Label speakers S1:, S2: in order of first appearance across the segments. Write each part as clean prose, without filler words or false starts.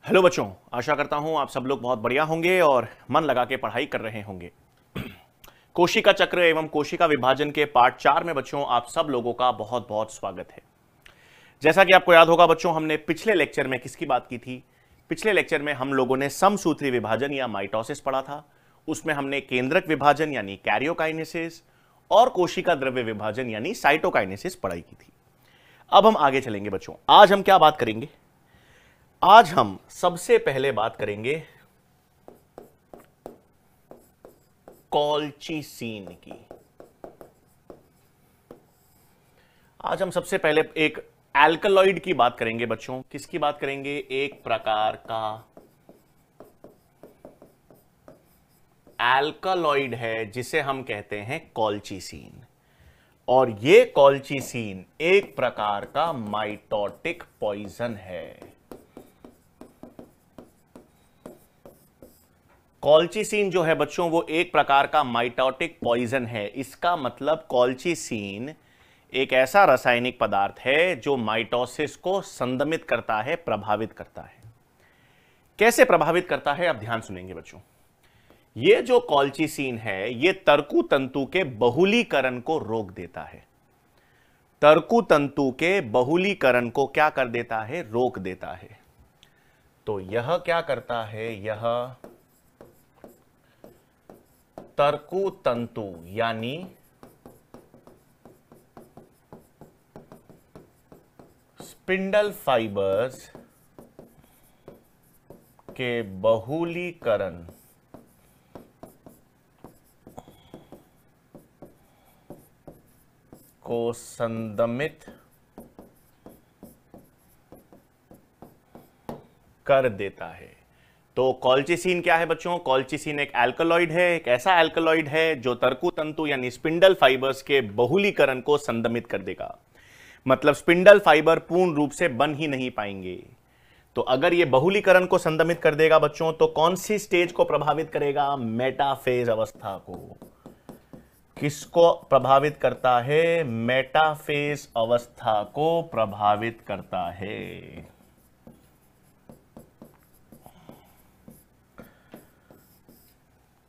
S1: Hello बच्चों, आशा करता हूं आप सब लोग बहुत बढ़िया होंगे और मन लगा के पढ़ाई कर रहे होंगे। कोशिका चक्र एवं कोशिका विभाजन के पार्ट 4 में बच्चों आप सब लोगों का बहुत बहुत स्वागत है। जैसा कि आपको याद होगा बच्चों, हमने पिछले लेक्चर में किसकी बात की थी? पिछले लेक्चर में हम लोगों ने समसूत्री विभाजन या माइटोसिस पढ़ा था। उसमें हमने केंद्रक विभाजन यानी कैरियोकाइनेसिस और कोशिका द्रव्य विभाजन यानी साइटोकाइनेसिस पढ़ाई की थी। अब हम आगे चलेंगे बच्चों। आज हम क्या बात करेंगे? आज हम सबसे पहले बात करेंगे कॉल्चिसीन की। आज हम सबसे पहले एक एल्कलॉइड की बात करेंगे बच्चों। किसकी बात करेंगे? एक प्रकार का एल्कलॉइड है जिसे हम कहते हैं कॉल्चिसीन, और यह कॉल्चिसीन एक प्रकार का माइटोटिक पॉइजन है। कॉल्चिसीन जो है बच्चों वो एक प्रकार का माइटोटिक पॉइजन है। इसका मतलब कॉल्चिसीन एक ऐसा रासायनिक पदार्थ है जो माइटोसिस को संदमित करता है, प्रभावित करता है। कैसे प्रभावित करता है आप ध्यान सुनेंगे बच्चों। ये जो कॉल्चिसीन है ये तर्कु तंतु के बहुलीकरण को रोक देता है। तर्कु तंतु के बहुलीकरण को क्या कर देता है? रोक देता है। तो यह क्या करता है? यह तर्कु तंतु यानी स्पिंडल फाइबर्स के बहुलीकरण को संदमित कर देता है। तो कॉल्चिसीन क्या है बच्चों? कॉल्चिसीन एक एल्कलॉइड है, एक ऐसा एल्कलॉइड है जो तर्कु तंतु यानी स्पिंडल फाइबर्स के बहुलीकरण को संदमित कर देगा। मतलब स्पिंडल फाइबर पूर्ण रूप से बन ही नहीं पाएंगे। तो अगर ये बहुलीकरण को संदमित कर देगा बच्चों तो कौन सी स्टेज को प्रभावित करेगा? मेटाफेज अवस्था को। किसको प्रभावित करता है? मेटाफेज अवस्था को प्रभावित करता है।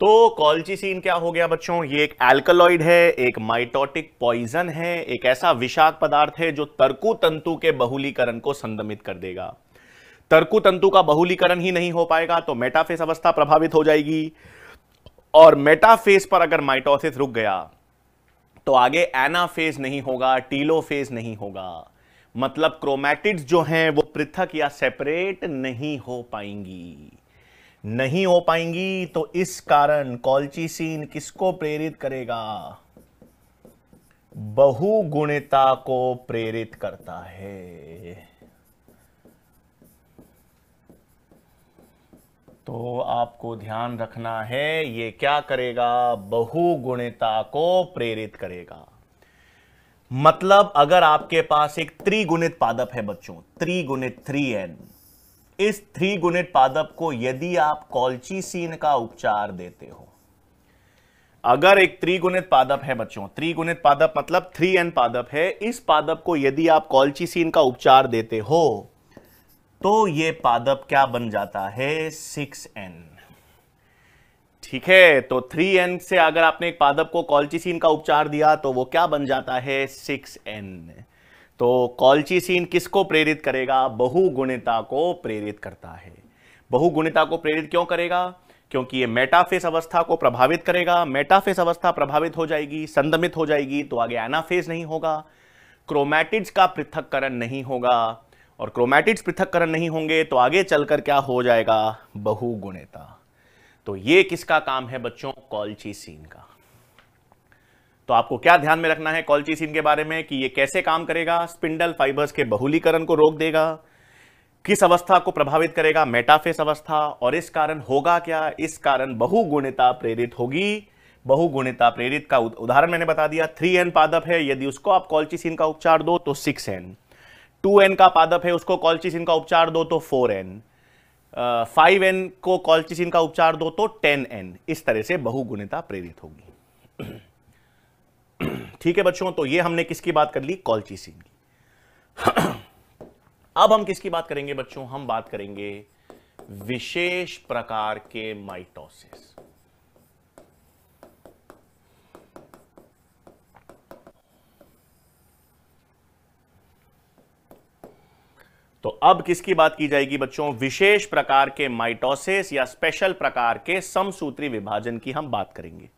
S1: तो कॉल्चिसीन क्या हो गया बच्चों? ये एक एल्कलॉइड है, एक माइटोटिक पॉइजन है, एक ऐसा विषाक्त पदार्थ है जो तर्कु तंतु के बहुलीकरण को संदमित कर देगा। तर्कु तंतु का बहुलीकरण ही नहीं हो पाएगा तो मेटाफेज अवस्था प्रभावित हो जाएगी, और मेटाफेज पर अगर माइटोसिस रुक गया तो आगे एनाफेज नहीं होगा, टीलोफेज नहीं होगा। मतलब क्रोमैटिड्स जो हैं वो पृथक या सेपरेट नहीं हो पाएंगी। नहीं हो पाएंगी तो इस कारण कॉल्चिसीन किसको प्रेरित करेगा? बहुगुणिता को प्रेरित करता है। तो आपको ध्यान रखना है ये क्या करेगा? बहुगुणिता को प्रेरित करेगा। मतलब अगर आपके पास एक त्रिगुणित पादप है बच्चों, त्रिगुणित 3n, इस त्रिगुणित पादप को यदि आप कॉल्चिसीन का उपचार देते हो, अगर एक त्रिगुणित पादप है बच्चों, त्रिगुणित पादप मतलब 3n पादप है, इस पादप को यदि आप कॉल्चिसीन का उपचार देते हो तो यह पादप क्या बन जाता है? 6n। ठीक है, तो 3n से अगर आपने एक पादप को कॉल्चिसीन का उपचार दिया तो वो क्या बन जाता है? 6n। तो कॉल्चिसीन किसको प्रेरित करेगा? बहुगुणिता को प्रेरित करता है। बहुगुणिता को प्रेरित क्यों करेगा? क्योंकि ये मेटाफेज अवस्था को प्रभावित करेगा। मेटाफेज अवस्था प्रभावित हो जाएगी, संदमित हो जाएगी तो आगे एनाफेज नहीं होगा, क्रोमैटिड्स का पृथक्करण नहीं होगा, और क्रोमैटिड्स पृथक्करण नहीं होंगे तो आगे चलकर क्या हो जाएगा? बहुगुणिता। तो ये किसका काम है बच्चों? कॉल्चिसीन का। तो आपको क्या ध्यान में रखना है कॉल्चिसीन के बारे में कि ये कैसे काम करेगा? स्पिंडल फाइबर्स के बहुलीकरण को रोक देगा। किस अवस्था को प्रभावित करेगा? मेटाफेज अवस्था। और इस कारण होगा क्या? इस कारण बहुगुणिता प्रेरित होगी। बहुगुणिता प्रेरित का उदाहरण मैंने बता दिया। 3n पादप है, यदि उसको आप कॉल्चिसीन का उपचार दो तो 6n। 2n का पादप है, उसको कॉल्चिसीन का उपचार दो तो 4n। 5n को कॉल्चिसीन का उपचार दो तो 10n। इस तरह से बहुगुणिता प्रेरित होगी। ठीक है बच्चों, तो ये हमने किसकी बात कर ली? कॉल्चिसीन की। अब हम किसकी बात करेंगे बच्चों? हम बात करेंगे विशेष प्रकार के माइटोसिस। तो अब किसकी बात की जाएगी बच्चों? विशेष प्रकार के माइटोसिस या स्पेशल प्रकार के समसूत्री विभाजन की हम बात करेंगे।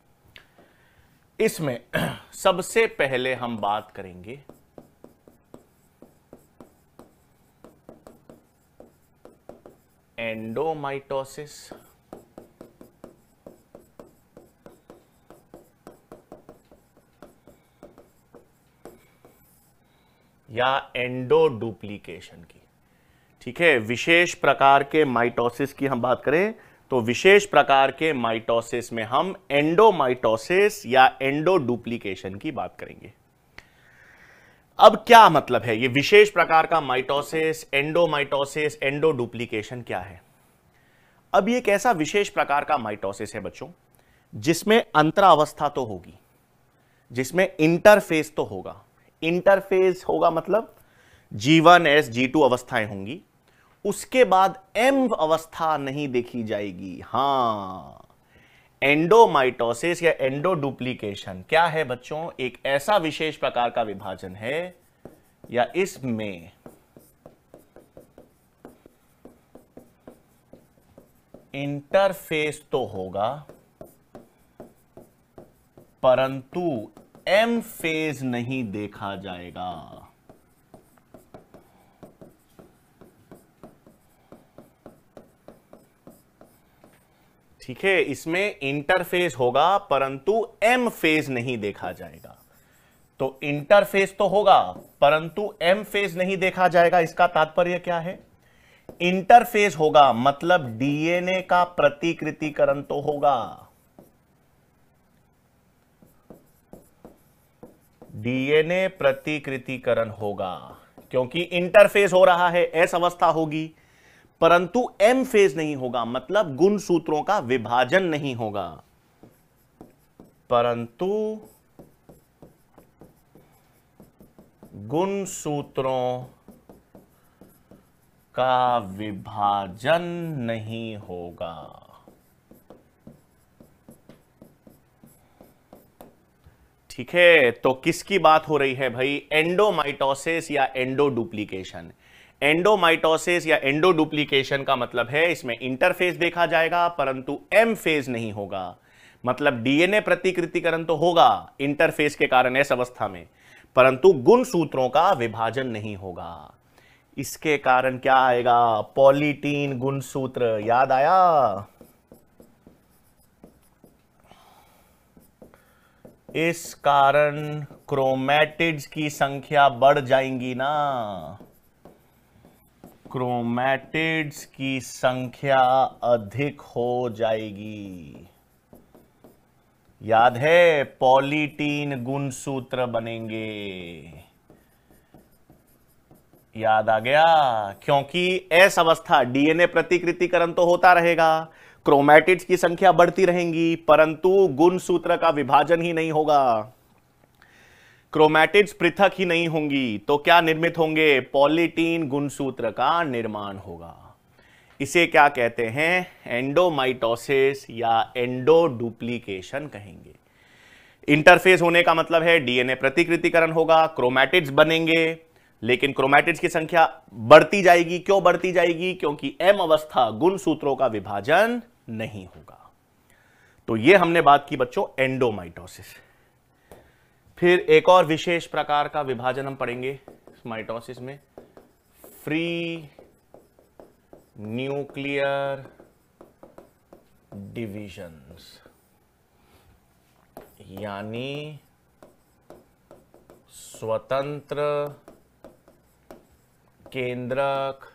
S1: इसमें सबसे पहले हम बात करेंगे एंडोमाइटोसिस या एंडोडुप्लीकेशन की। ठीक है, विशेष प्रकार के माइटोसिस की हम बात करें तो विशेष प्रकार के माइटोसिस में हम एंडोमाइटोसिस या एंडोडुप्लीकेशन की बात करेंगे। अब क्या मतलब है ये विशेष प्रकार का माइटोसिस, एंडोमाइटोसिस, एंडोडुप्लीकेशन क्या है? अब ये एक ऐसा विशेष प्रकार का माइटोसिस है बच्चों जिसमें अंतरावस्था तो होगी, जिसमें इंटरफेस तो होगा। इंटरफेस होगा मतलब G1 S G2 अवस्थाएं होंगी, उसके बाद M अवस्था नहीं देखी जाएगी। हां, एंडोमाइटोसिस या एंडोडुप्लीकेशन क्या है बच्चों? एक ऐसा विशेष प्रकार का विभाजन है या इसमें इंटरफेस तो होगा परंतु एम फेज नहीं देखा जाएगा। ठीक है, इसमें इंटरफेस होगा परंतु एम फेज नहीं देखा जाएगा। तो इंटरफेस तो होगा परंतु एम फेज नहीं देखा जाएगा। इसका तात्पर्य क्या है? इंटरफेस होगा मतलब डीएनए का प्रतिकृतिकरण तो होगा। डीएनए प्रतिकृतिकरण होगा क्योंकि इंटरफेस हो रहा है, एस अवस्था होगी परंतु एम फेज नहीं होगा, मतलब गुणसूत्रों का विभाजन नहीं होगा। परंतु गुणसूत्रों का विभाजन नहीं होगा। ठीक है, तो किसकी बात हो रही है भाई? एंडोमाइटोसिस या एंडोडुप्लीकेशन। एंडोमाइटोसिस या एंडोडुप्लीकेशन का मतलब है इसमें इंटरफेस देखा जाएगा परंतु एम फेज नहीं होगा, मतलब डीएनए प्रतिकृतिकरण तो होगा इंटरफेस के कारण एस अवस्था में, परंतु गुणसूत्रों का विभाजन नहीं होगा। इसके कारण क्या आएगा? पॉलीटीन गुणसूत्र। याद आया? इस कारण क्रोमैटिड्स की संख्या बढ़ जाएंगी ना, क्रोमैटिड्स की संख्या अधिक हो जाएगी। याद है, पॉलीटीन गुणसूत्र बनेंगे। याद आ गया? क्योंकि एस अवस्था डीएनए प्रतिकृतिकरण तो होता रहेगा, क्रोमैटिड्स की संख्या बढ़ती रहेंगी परंतु गुणसूत्र का विभाजन ही नहीं होगा, क्रोमैटिड्स पृथक ही नहीं होंगी। तो क्या निर्मित होंगे? पॉलीटीन गुणसूत्र का निर्माण होगा। इसे क्या कहते हैं? एंडोमाइटोसिस या एंडोडुप्लीकेशन कहेंगे। इंटरफेस होने का मतलब है डीएनए प्रतिकृतिकरण होगा, क्रोमैटिड्स बनेंगे, लेकिन क्रोमैटिड्स की संख्या बढ़ती जाएगी। क्यों बढ़ती जाएगी? क्योंकि एम अवस्था गुणसूत्रों का विभाजन नहीं होगा। तो यह हमने बात की बच्चों एंडोमाइटोसिस। फिर एक और विशेष प्रकार का विभाजन हम पढ़ेंगे माइटोसिस में, फ्री न्यूक्लियर डिविजन्स, यानी स्वतंत्र केंद्रक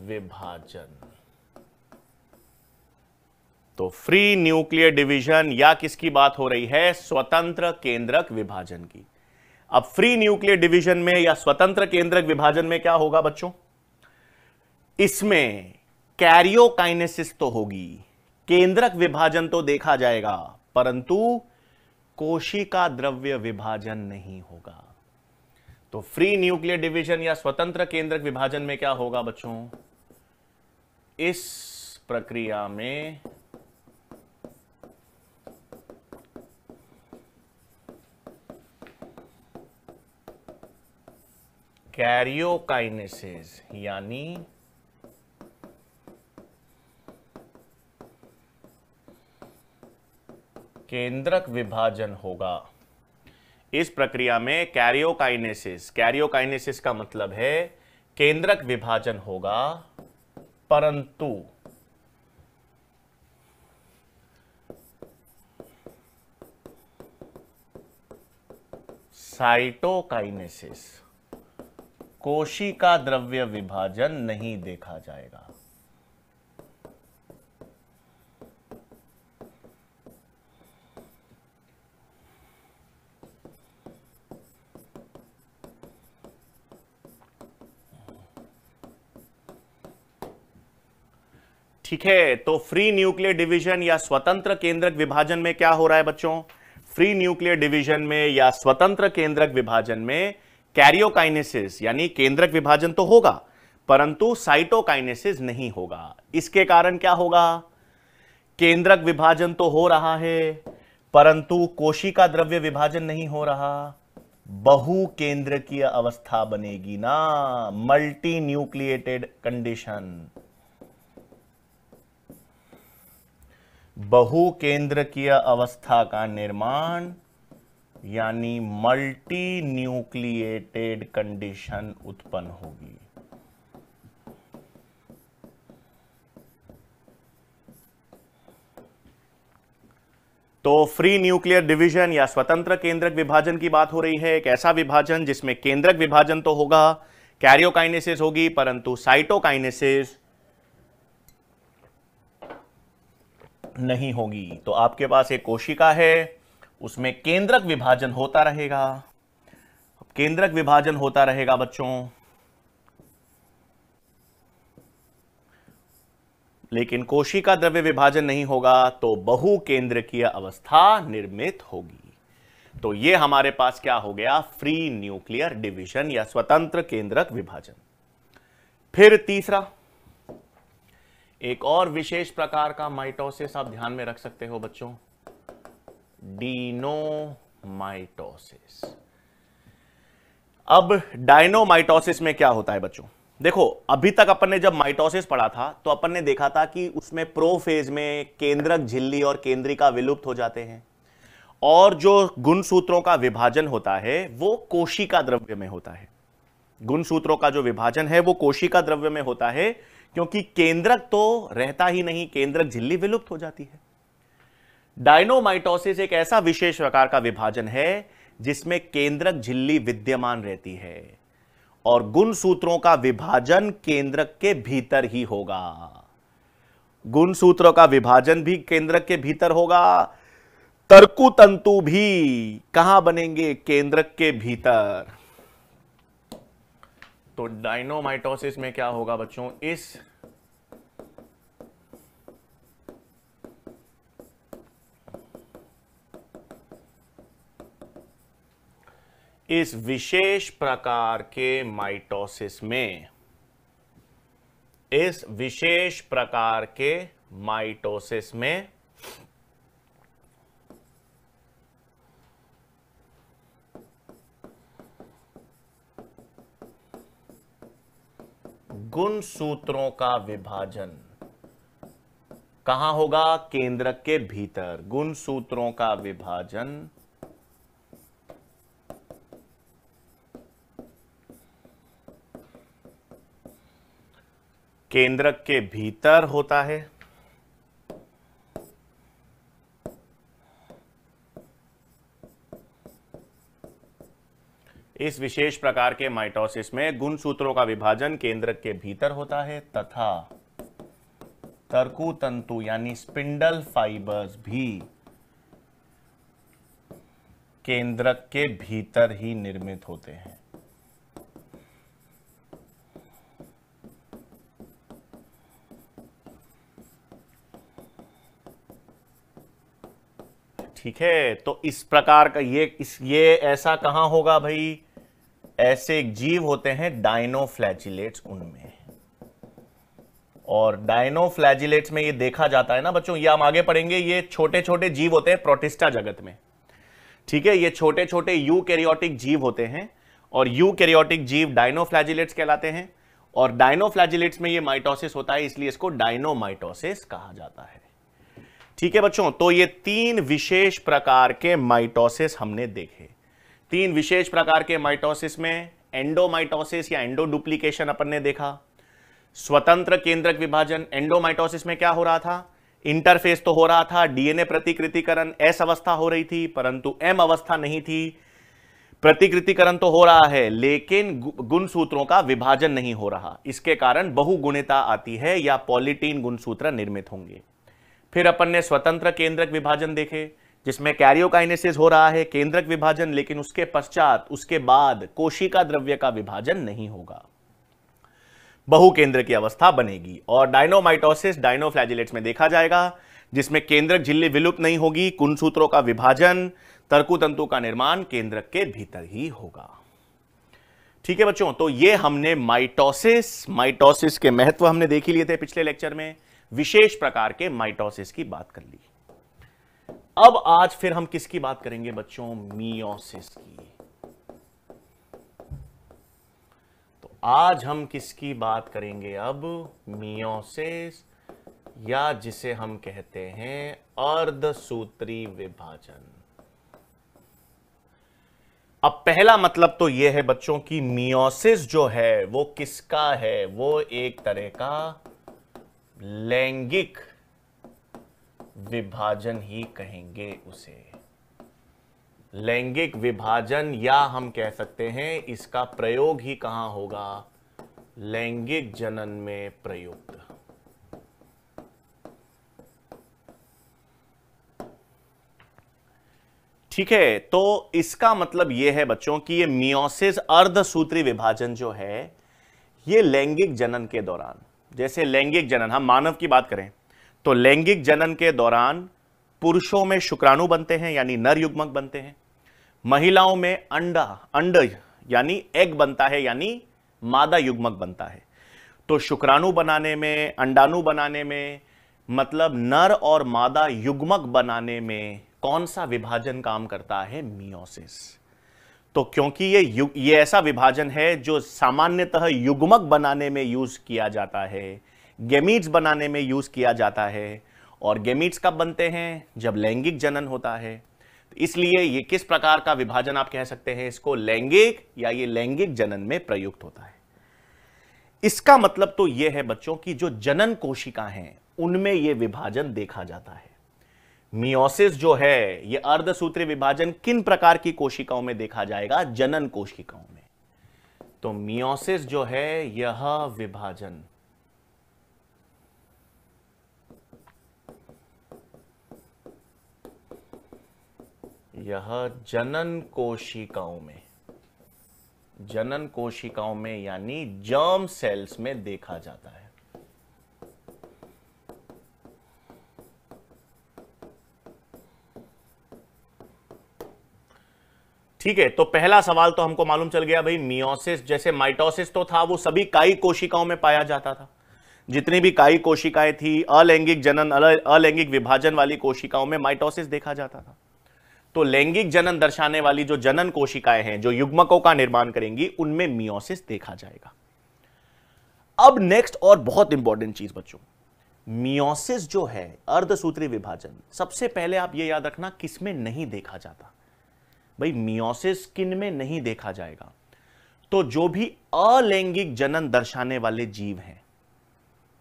S1: विभाजन। तो फ्री न्यूक्लियर डिवीजन या किसकी बात हो रही है? स्वतंत्र केंद्रक विभाजन की। अब फ्री न्यूक्लियर डिवीजन में या स्वतंत्र केंद्रक विभाजन में क्या होगा बच्चों? इसमें कैरियोकाइनेसिस तो होगी, केंद्रक विभाजन तो देखा जाएगा परंतु कोशिका द्रव्य विभाजन नहीं होगा। तो फ्री न्यूक्लियर डिवीजन या स्वतंत्र केंद्रक विभाजन में क्या होगा बच्चों? इस प्रक्रिया में कैरियोकाइनेसिस यानी केंद्रक विभाजन होगा। इस प्रक्रिया में कैरियोकाइनेसिस का मतलब है केंद्रक विभाजन होगा, परंतु साइटोकाइनेसिस कोशिका द्रव्य विभाजन नहीं देखा जाएगा। ठीक है, तो फ्री न्यूक्लियर डिवीजन या स्वतंत्र केंद्रक विभाजन में क्या हो रहा है बच्चों? फ्री न्यूक्लियर डिवीजन में या स्वतंत्र केंद्रक विभाजन में कैरियोकाइनेसिस यानी केंद्रक विभाजन तो होगा, परंतु साइटोकाइनेसिस नहीं होगा। इसके कारण क्या होगा? केंद्रक विभाजन तो हो रहा है, परंतु कोशिका द्रव्य विभाजन नहीं हो रहा। बहुकेंद्रकीय अवस्था बनेगी ना, मल्टी न्यूक्लिएटेड कंडीशन। बहुकेंद्रकीय अवस्था का निर्माण यानी मल्टी न्यूक्लिएटेड कंडीशन उत्पन्न होगी। तो फ्री न्यूक्लियर डिवीजन या स्वतंत्र केंद्रक विभाजन की बात हो रही है। एक ऐसा विभाजन जिसमें केंद्रक विभाजन तो होगा, कैरियोकाइनेसिस होगी, परंतु साइटोकाइनेसिस नहीं होगी। तो आपके पास एक कोशिका है, उसमें केंद्रक विभाजन होता रहेगा। केंद्रक विभाजन होता रहेगा बच्चों, लेकिन कोशिका द्रव्य विभाजन नहीं होगा, तो बहुकेंद्रकीय अवस्था निर्मित होगी। तो यह हमारे पास क्या हो गया? फ्री न्यूक्लियर डिवीजन या स्वतंत्र केंद्रक विभाजन। फिर तीसरा, एक और विशेष प्रकार का माइटोसिस आप ध्यान में रख सकते हो बच्चों, डीनोमाइटोसिस। अब डायनोमाइटोसिस में क्या होता है बच्चों? देखो, अभी तक अपन ने जब माइटोसिस पढ़ा था तो अपन ने देखा था कि उसमें प्रोफेज में केंद्रक झिल्ली और केंद्रिका विलुप्त हो जाते हैं, और जो गुणसूत्रों का विभाजन होता है वो कोशिका द्रव्य में होता है। गुणसूत्रों का जो विभाजन है वो कोशिका द्रव्य में होता है, क्योंकि केंद्रक तो रहता ही नहीं, केंद्रक झिल्ली विलुप्त हो जाती है। डायनोमाइटोसिस एक ऐसा विशेष प्रकार का विभाजन है जिसमें केंद्रक झिल्ली विद्यमान रहती है और गुणसूत्रों का विभाजन केंद्रक के भीतर ही होगा। गुणसूत्रों का विभाजन भी केंद्रक के भीतर होगा, तर्कु तंतु भी कहां बनेंगे? केंद्रक के भीतर। तो डायनोमाइटोसिस में क्या होगा बच्चों? इस विशेष प्रकार के माइटोसिस में, इस विशेष प्रकार के माइटोसिस में गुणसूत्रों का विभाजन कहां होगा? केंद्रक के भीतर। गुणसूत्रों का विभाजन केंद्रक के भीतर होता है। इस विशेष प्रकार के माइटोसिस में गुणसूत्रों का विभाजन केंद्रक के भीतर होता है तथा तर्कु तंतु यानी स्पिंडल फाइबर्स भी केंद्रक के भीतर ही निर्मित होते हैं। ठीक है, तो इस प्रकार का ये ऐसा कहां होगा भाई? ऐसे एक जीव होते हैं डायनोफ्लैजिलेट्स, उनमें। और डायनोफ्लैजिलेट्स में ये देखा जाता है ना बच्चों, ये हम आगे पढ़ेंगे, ये छोटे छोटे जीव होते हैं प्रोटिस्टा जगत में। ठीक है, ये छोटे छोटे यूकैरियोटिक जीव होते हैं और यूकैरियोटिक जीव डायनोफ्लैजिलेट्स कहलाते हैं। और डायनोफ्लैजिलेट्स में ये माइटोसिस होता है, इसलिए इसको डायनोमाइटोसिस कहा जाता है। ठीक है बच्चों, तो ये 3 विशेष प्रकार के माइटोसिस हमने देखे। 3 विशेष प्रकार के माइटोसिस में एंडोमाइटोसिस या एंडोडुप्लीकेशन अपन ने देखा, स्वतंत्र केंद्रक विभाजन। एंडोमाइटोसिस में क्या हो रहा था, इंटरफेस तो हो रहा था, डीएनए प्रतिकृतिकरण एस अवस्था हो रही थी, परंतु एम अवस्था नहीं थी। प्रतिकृतिकरण तो हो रहा है लेकिन गुणसूत्रों का विभाजन नहीं हो रहा, इसके कारण बहुगुणिता आती है या पॉलीटीन गुणसूत्र निर्मित होंगे। फिर अपन ने स्वतंत्र केंद्रक विभाजन देखे, जिसमें कैरियोकाइनेसिस हो रहा है, केंद्रक विभाजन, लेकिन उसके पश्चात उसके बाद कोशिका द्रव्य का विभाजन नहीं होगा, बहुकेंद्र की अवस्था बनेगी। और डायनोमाइटोसिस डायनोफ्लैजिलेट्स में देखा जाएगा, जिसमें केंद्रक झिल्ली विलुप्त नहीं होगी, गुणसूत्रों का विभाजन, तर्कुतंतु का निर्माण केंद्रक के भीतर ही होगा। ठीक है बच्चों, तो ये हमने माइटोसिस के महत्व हमने देख ही लिए थे पिछले लेक्चर में, विशेष प्रकार के माइटोसिस की बात कर ली। अब आज फिर हम किसकी बात करेंगे बच्चों, मियोसिस की। तो आज हम किसकी बात करेंगे, अब मियोसिस, या जिसे हम कहते हैं अर्धसूत्री विभाजन। अब पहला मतलब तो यह है बच्चों की मियोसिस जो है वो किसका है, वो एक तरह का लैंगिक विभाजन ही कहेंगे उसे। लैंगिक विभाजन, या हम कह सकते हैं इसका प्रयोग ही कहां होगा, लैंगिक जनन में प्रयुक्त। ठीक है, तो इसका मतलब यह है बच्चों कि ये मियोसिस अर्धसूत्री विभाजन जो है ये लैंगिक जनन के दौरान, जैसे लैंगिक जनन, हम मानव की बात करें तो लैंगिक जनन के दौरान पुरुषों में शुक्राणु बनते हैं यानी नर युग्मक बनते हैं, महिलाओं में अंड यानी एग बनता है यानी मादा युग्मक बनता है। तो शुक्राणु बनाने में, अंडाणु बनाने में, मतलब नर और मादा युग्मक बनाने में कौन सा विभाजन काम करता है, मियोसिस। तो क्योंकि ये ऐसा विभाजन है जो सामान्यतः युग्मक बनाने में यूज किया जाता है, गेमीट्स बनाने में यूज किया जाता है, और गेमीट्स कब बनते हैं, जब लैंगिक जनन होता है। तो इसलिए ये किस प्रकार का विभाजन आप कह सकते हैं, इसको लैंगिक, या ये लैंगिक जनन में प्रयुक्त होता है। इसका मतलब तो यह है बच्चों की जो जनन कोशिका हैं उनमें यह विभाजन देखा जाता है। मियोसिस जो है यह अर्धसूत्री विभाजन किन प्रकार की कोशिकाओं में देखा जाएगा, जनन कोशिकाओं में। तो मियोसिस जो है यह विभाजन यह जनन कोशिकाओं में यानी जर्म सेल्स में देखा जाता है। ठीक है, तो पहला सवाल तो हमको मालूम चल गया भाई, मियोसिस जैसे माइटोसिस तो था वो सभी कायिक कोशिकाओं में पाया जाता था, जितनी भी कायिक कोशिकाएं थी, अलैंगिक जनन, अलैंगिक विभाजन वाली कोशिकाओं में माइटोसिस देखा जाता था। तो लैंगिक जनन दर्शाने वाली जो जनन कोशिकाएं हैं जो युग्मकों का निर्माण करेंगी उनमें मियोसिस देखा जाएगा। अब नेक्स्ट और बहुत इंपॉर्टेंट चीज बच्चों, मियोसिस जो है अर्धसूत्री विभाजन, सबसे पहले आप ये याद रखना किसमें नहीं देखा जाता। भाई मियोसिस किन में नहीं देखा जाएगा, तो जो भी अलैंगिक जनन दर्शाने वाले जीव हैं,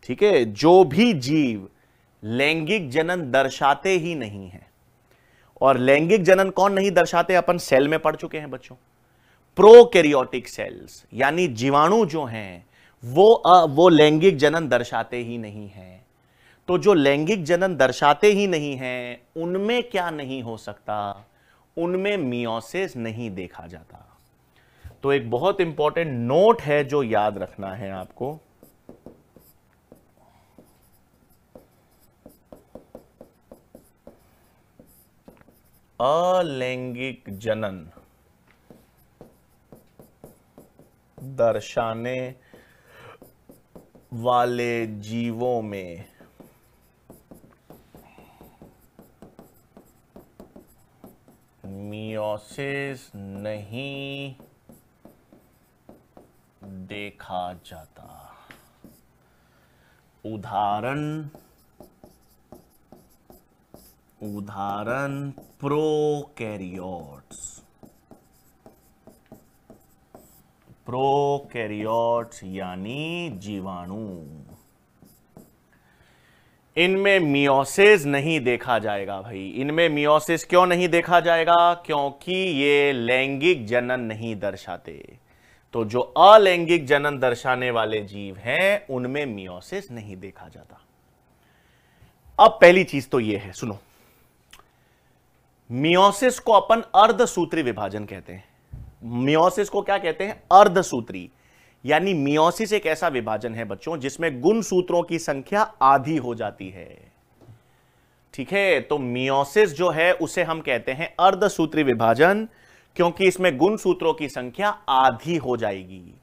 S1: ठीक है, जो भी जीव लैंगिक जनन दर्शाते ही नहीं है। और लैंगिक जनन कौन नहीं दर्शाते, अपन सेल में पढ़ चुके हैं बच्चों, प्रोकैरियोटिक सेल्स यानी जीवाणु जो हैं वो लैंगिक जनन दर्शाते ही नहीं हैं। तो जो लैंगिक जनन दर्शाते ही नहीं हैं उनमें क्या नहीं हो सकता, उनमें मियोसिस नहीं देखा जाता। तो एक बहुत इंपॉर्टेंट नोट है जो याद रखना है आपको, अलैंगिक जनन दर्शाने वाले जीवों में मियोसिस नहीं देखा जाता। उदाहरण प्रोकैरियोट्स यानी जीवाणु। इनमें मियोसिस नहीं देखा जाएगा भाई। इनमें मियोसिस क्यों नहीं देखा जाएगा? क्योंकि ये लैंगिक जनन नहीं दर्शाते। तो जो अलैंगिक जनन दर्शाने वाले जीव हैं उनमें मियोसिस नहीं देखा जाता। अब पहली चीज तो ये है, सुनो, मियोसिस को अपन अर्धसूत्री विभाजन कहते हैं। मियोसिस को क्या कहते हैं? अर्धसूत्री। यानी मियोसिस एक ऐसा विभाजन है बच्चों जिसमें गुणसूत्रों की संख्या आधी हो जाती है। ठीक है, तो मियोसिस जो है उसे हम कहते हैं अर्धसूत्री विभाजन, क्योंकि इसमें गुणसूत्रों की संख्या आधी हो जाएगी।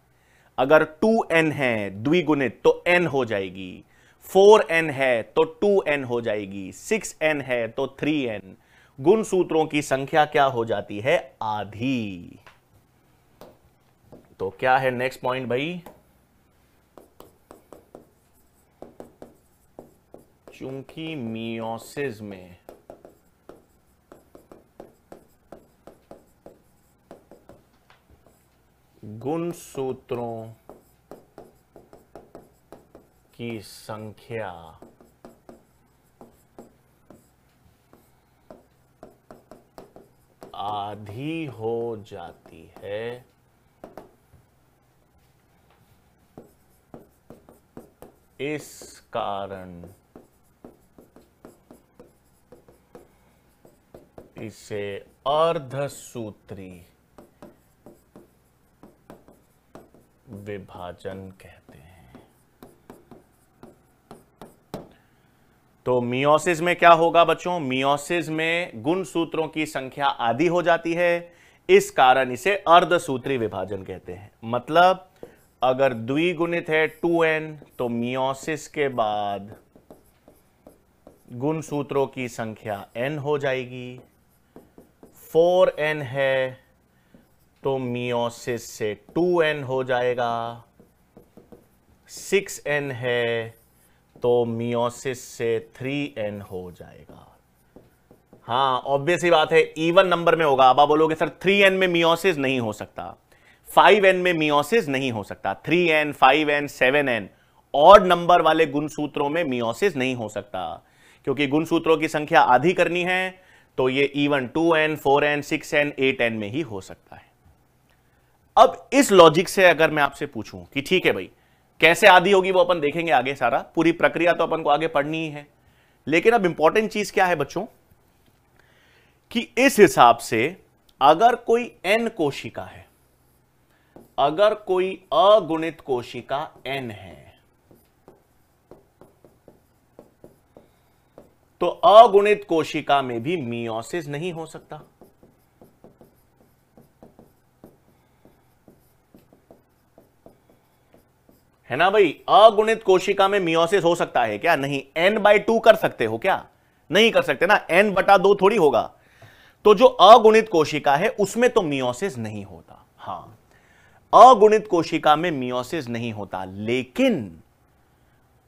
S1: अगर 2n है द्विगुणित तो n हो जाएगी, 4n है तो 2n हो जाएगी, 6n है तो 3n। गुणसूत्रों की संख्या क्या हो जाती है? आधी। तो क्या है नेक्स्ट पॉइंट भाई? चूंकि मियोसिस में गुणसूत्रों की संख्या आधी हो जाती है, इस कारण इसे अर्धसूत्री विभाजन कहते हैं। तो मियोसिस में क्या होगा बच्चों? मियोसिस में गुणसूत्रों की संख्या आधी हो जाती है, इस कारण इसे अर्धसूत्री विभाजन कहते हैं। मतलब अगर द्विगुणित है 2n तो मियोसिस के बाद गुणसूत्रों की संख्या n हो जाएगी। 4n है तो मियोसिस से 2n हो जाएगा। 6n है तो मियोसिस से 3n हो जाएगा। हाँ, ऑब्वियस ही बात है, इवन नंबर में होगा। अब आप बोलोगे सर 3n में मियोसिस नहीं हो सकता, 5n में मियोसिस नहीं हो सकता। 3n, 5n, 7n odd number वाले गुणसूत्रों में मियोसिस नहीं हो सकता, क्योंकि गुणसूत्रों की संख्या आधी करनी है। तो ये even 2n, 4n, 6n, 8n में ही हो सकता है। अब इस लॉजिक से अगर मैं आपसे पूछूं कि ठीक है भाई, कैसे आधी होगी वो अपन देखेंगे आगे, सारा पूरी प्रक्रिया तो अपन को आगे पढ़नी ही है। लेकिन अब इंपॉर्टेंट चीज क्या है बच्चों, कि इस हिसाब से अगर कोई n कोशिका है, अगर कोई अगुणित कोशिका n है, तो अगुणित कोशिका में भी मियोसिस नहीं हो सकता। है ना भाई? अगुणित कोशिका में मियोसिस हो सकता है क्या? नहीं। n/2 कर सकते हो क्या? नहीं कर सकते ना, n/2 थोड़ी होगा। तो जो अगुणित कोशिका है उसमें तो मियोसिस नहीं होता। हां, अगुणित कोशिका में मियोसिस नहीं होता, लेकिन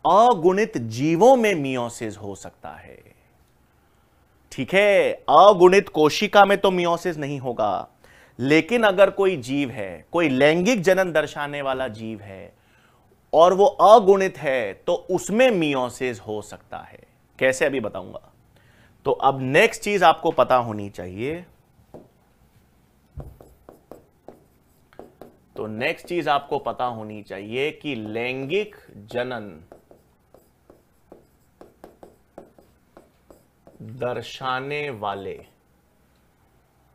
S1: अगुणित जीवों में मियोसिस हो सकता है। ठीक है, अगुणित कोशिका में तो मियोसिस नहीं होगा, लेकिन अगर कोई जीव है, कोई लैंगिक जनन दर्शाने वाला जीव है और वो अगुणित है, तो उसमें मियोसिस हो सकता है। कैसे, अभी बताऊंगा। तो अब नेक्स्ट चीज आपको पता होनी चाहिए, तो नेक्स्ट चीज आपको पता होनी चाहिए कि लैंगिक जनन दर्शाने वाले,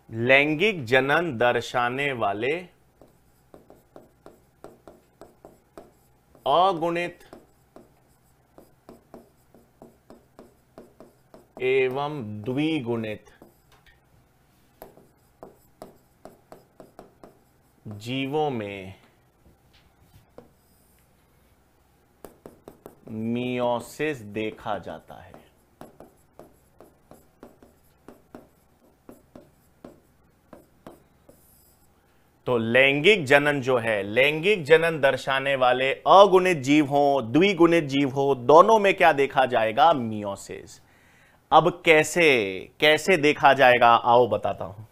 S1: लैंगिक जनन दर्शाने वाले अगुणित एवं द्विगुणित जीवों में मियोसिस देखा जाता है। तो लैंगिक जनन जो है, लैंगिक जनन दर्शाने वाले अगुणित जीव हो, द्विगुणित जीव हो, दोनों में क्या देखा जाएगा? मियोसिस। अब कैसे कैसे देखा जाएगा, आओ बताता हूं